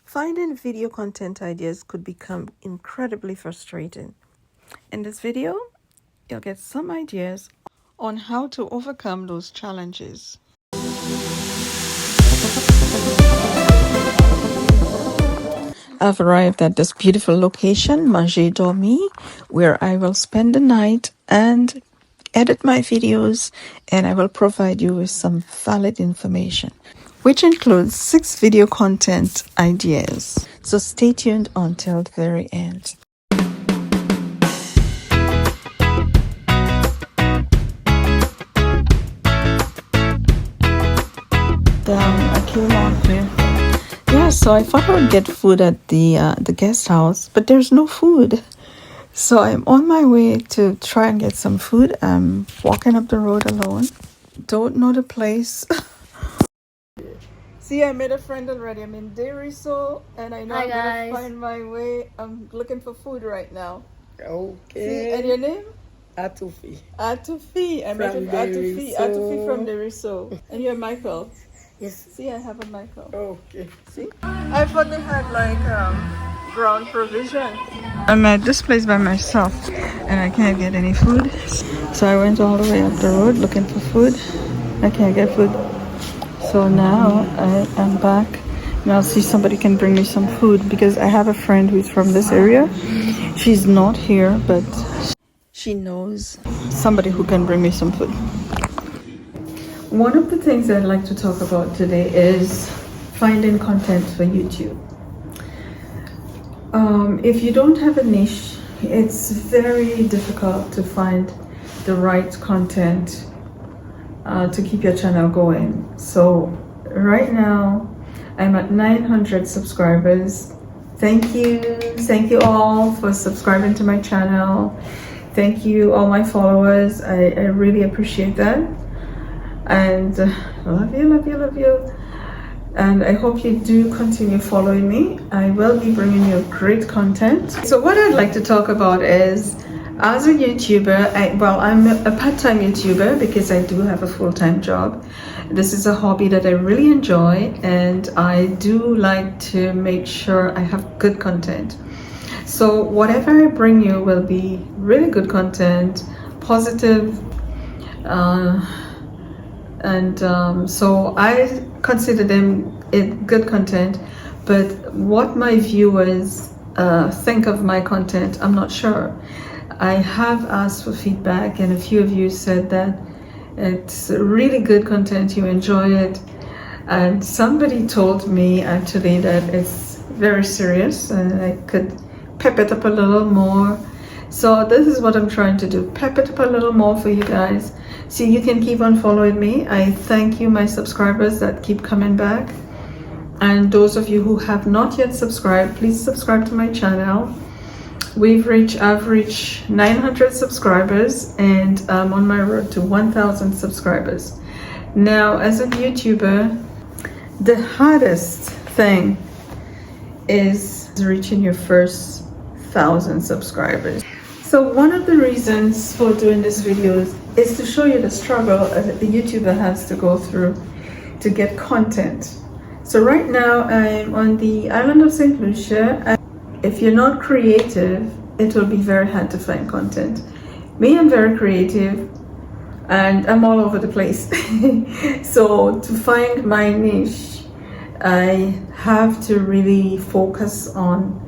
Finding video content ideas could become incredibly frustrating. In this video, you'll get some ideas on how to overcome those challenges. I've arrived at this beautiful location, Manje, Domi, where I will spend the night and edit my videos, and I will provide you with some valid information, which includes 6 video content ideas. So stay tuned until the very end. I came out here. Yeah, so I thought I would get food at the guest house, but there's no food. So I'm on my way to try and get some food. I'm walking up the road alone. Don't know the place. See, I made a friend already. I'm in Deriso, and I know I'm gonna find my way. I'm looking for food right now. Okay. See, and your name? Atufi. Atufi. I met Atufi. Atufi from Deriso. And you're Michael. Yes. See, I have a Michael. Okay. See? I thought they had like ground provision. I'm at this place by myself and I can't get any food. So I went all the way up the road looking for food. I can't get food. So now I am back and I'll see if somebody can bring me some food because I have a friend who's from this area. She's not here, but she knows somebody who can bring me some food. One of the things I'd like to talk about today is finding content for YouTube. If you don't have a niche, it's very difficult to find the right content to keep your channel going. So right now, I'm at 900 subscribers. Thank you all for subscribing to my channel. Thank you all my followers. I really appreciate that. And love you. And I hope you do continue following me. I will be bringing you great content. So what I'd like to talk about is, as a YouTuber, I'm a part-time YouTuber because I do have a full-time job. This is a hobby that I really enjoy, and I do like to make sure I have good content. So whatever I bring you will be really good content, positive, so I consider them good content, but what my viewers think of my content, I'm not sure. I have asked for feedback, and a few of you said that it's really good content, you enjoy it, and somebody told me actually that it's very serious and I could pep it up a little more. So this is what I'm trying to do, pep it up a little more for you guys so you can keep on following me. I thank you, my subscribers that keep coming back, and those of you who have not yet subscribed, please subscribe to my channel. I've reached 900 subscribers, and I'm on my road to 1,000 subscribers. Now, as a YouTuber, the hardest thing is reaching your first 1,000 subscribers. So one of the reasons for doing this video is to show you the struggle that the YouTuber has to go through to get content. So right now I'm on the island of St Lucia, and if you're not creative, it will be very hard to find content. Me, I'm very creative and I'm all over the place. So to find my niche, I have to really focus on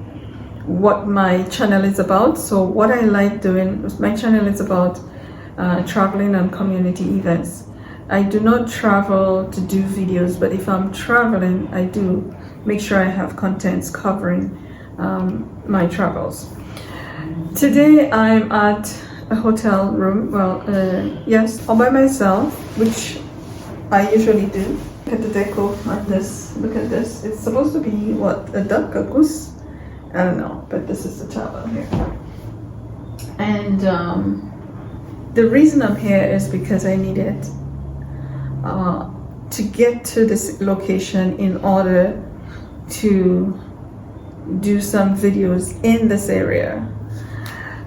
what my channel is about. So what I like doing, my channel is about traveling and community events. I do not travel to do videos, but if I'm traveling, I do make sure I have contents covering my travels. Today I'm at a hotel room, yes, all by myself, which I usually do. Look at the deco on this, look at this. It's supposed to be what, a duck, a goose? I don't know, but this is the towel here. And the reason I'm here is because I needed to get to this location in order to do some videos in this area.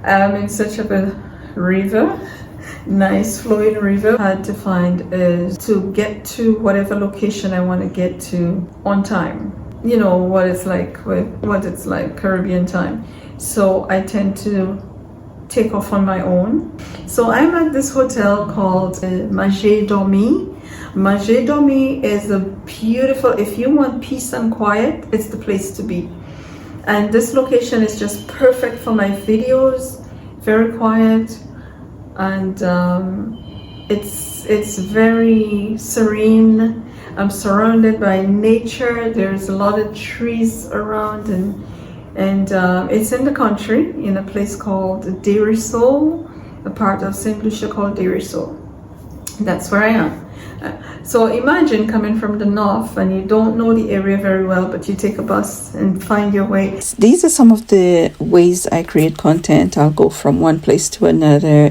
I'm in search of a river, nice flowing river. I had to find is to get to whatever location I want to get to on time. you know what it's like with what it's like Caribbean time. So I tend to take off on my own. So I'm at this hotel called Manje Domi. Manje Domi is a beautiful, if you want peace and quiet, it's the place to be. And this location is just perfect for my videos, very quiet, and it's very serene. I'm surrounded by nature. There's a lot of trees around, and it's in the country, in a place called Deriso, a part of St Lucia called Deriso. That's where I am. So imagine coming from the north and you don't know the area very well, but you take a bus and find your way. These are some of the ways I create content. I'll go from one place to another,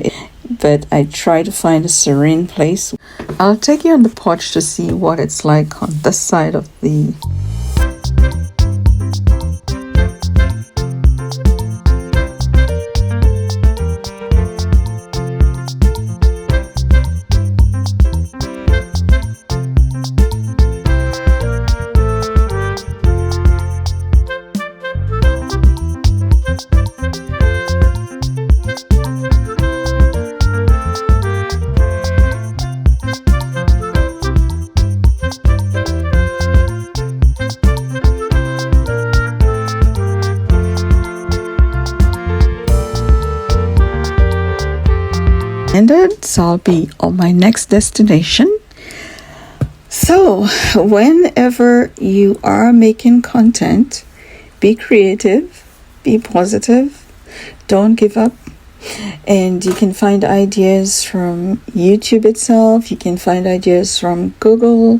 but I try to find a serene place. I'll take you on the porch to see what it's like on this side of the so I'll be on my next destination. So whenever you are making content, be creative, be positive, don't give up. And you can find ideas from YouTube itself, you can find ideas from Google.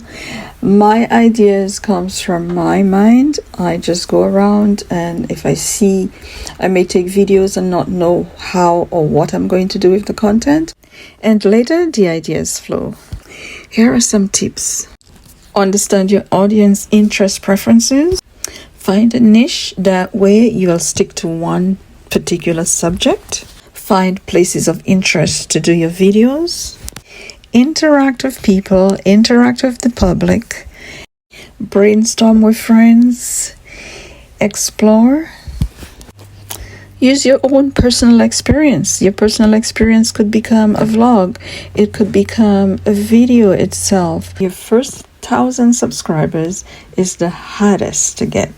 My ideas comes from my mind. I just go around, and if I see, I may take videos and not know how or what I'm going to do with the content, and later the ideas flow. Here are some tips. Understand your audience interest preferences. Find a niche, that way you will stick to one particular subject. Find places of interest to do your videos. Interact with people, interact with the public, brainstorm with friends, explore. Use your own personal experience. Your personal experience could become a vlog. It could become a video itself. Your first 1,000 subscribers is the hardest to get.